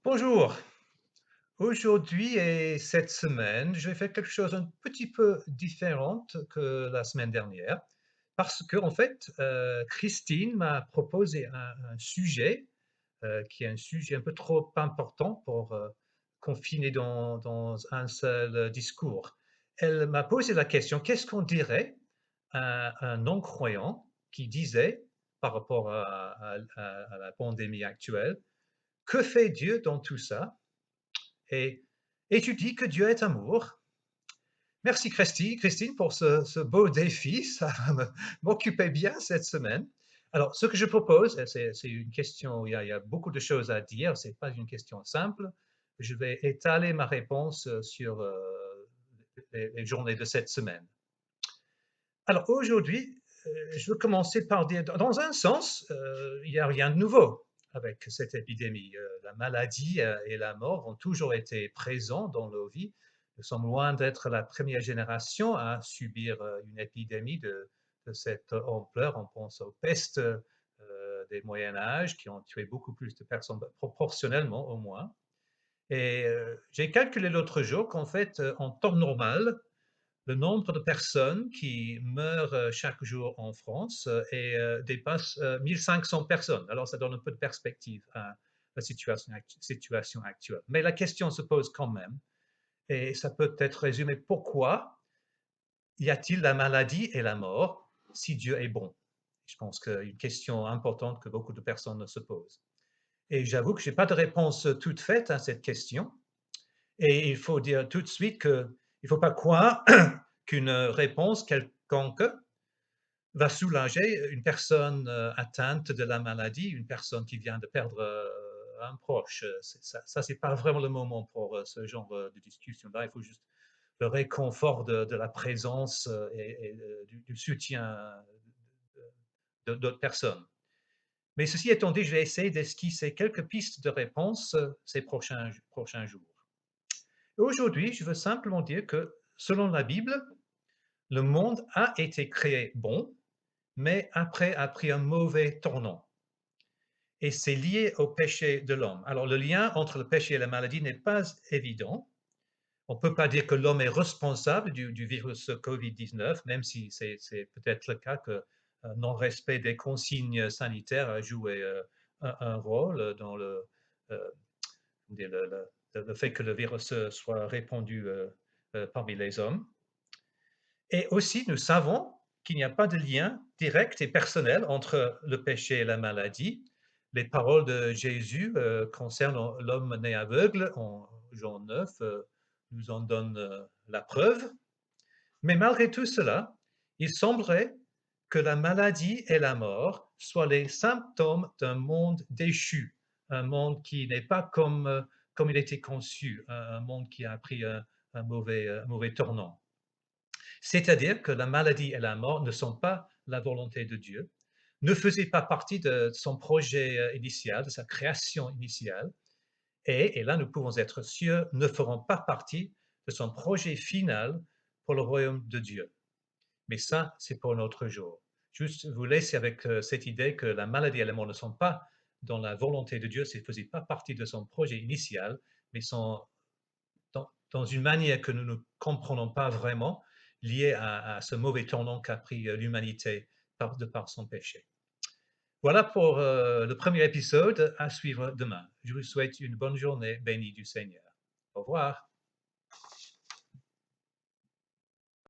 Bonjour. Aujourd'hui et cette semaine, je vais faire quelque chose un petit peu différente que la semaine dernière parce que en fait, Christine m'a proposé un sujet, qui est un sujet un peu trop important pour, confiner dans un seul, discours. Elle m'a posé la question: «Qu'est-ce qu'on dirait à un non-croyant qui disait par rapport à la pandémie actuelle: "Que fait Dieu dans tout ça?"» Et, et tu dis que Dieu est amour. Merci Christine pour ce beau défi, ça va m'occuper bien cette semaine. Alors, ce que je propose, c'est une question, il y a beaucoup de choses à dire, c'est pas une question simple. Je vais étaler ma réponse sur les journées de cette semaine. Alors aujourd'hui, je veux commencer par dire, dans un sens, il n'y a rien de nouveau avec cette épidémie. La maladie et la mort ont toujours été présents dans nos vies. Nous sommes loin d'être la première génération à subir une épidémie de cette ampleur. On pense aux pestes des Moyen Âge qui ont tué beaucoup plus de personnes, proportionnellement au moins. Et j'ai calculé l'autre jour qu'en fait, en temps normal, le nombre de personnes qui meurent chaque jour en France dépasse 1500 personnes. Alors, ça donne un peu de perspective à la situation actuelle. Mais la question se pose quand même, et ça peut être résumé: pourquoi y a-t-il la maladie et la mort si Dieu est bon? Je pense qu'une question importante que beaucoup de personnes se posent. Et j'avoue que je n'ai pas de réponse toute faite à cette question. Et il faut dire tout de suite qu'il ne faut pas croire qu'une réponse quelconque va soulager une personne atteinte de la maladie, une personne qui vient de perdre un proche. Ça c'est pas vraiment le moment pour ce genre de discussion-là. Il faut juste le réconfort de la présence et du soutien d'autres personnes. Mais ceci étant dit, je vais essayer d'esquisser quelques pistes de réponse ces prochains jours. Aujourd'hui, je veux simplement dire que, selon la Bible, le monde a été créé bon, mais après a pris un mauvais tournant. Et c'est lié au péché de l'homme. Alors, le lien entre le péché et la maladie n'est pas évident. On ne peut pas dire que l'homme est responsable du virus Covid-19, même si c'est peut-être le cas que non-respect des consignes sanitaires a joué un rôle dans euh, le fait que le virus soit répandu parmi les hommes. Et aussi, nous savons qu'il n'y a pas de lien direct et personnel entre le péché et la maladie. Les paroles de Jésus concernant l'homme né aveugle en Jean 9 nous en donnent la preuve. Mais malgré tout cela, il semblerait que la maladie et la mort soient les symptômes d'un monde déchu, un monde qui n'est pas comme il était conçu, un monde qui a pris un mauvais tournant. C'est-à-dire que la maladie et la mort ne sont pas la volonté de Dieu, ne faisaient pas partie de son projet initial, de sa création initiale, et là nous pouvons être sûrs, ne feront pas partie de son projet final pour le royaume de Dieu. Mais ça, c'est pour un autre jour. Juste vous laisser avec cette idée que la maladie et la mort ne sont pas dans la volonté de Dieu, ne faisaient pas partie de son projet initial, mais sont dans une manière que nous ne comprenons pas vraiment, liée à ce mauvais tournant qu'a pris l'humanité de par son péché. Voilà pour le premier épisode, à suivre demain. Je vous souhaite une bonne journée bénie du Seigneur. Au revoir.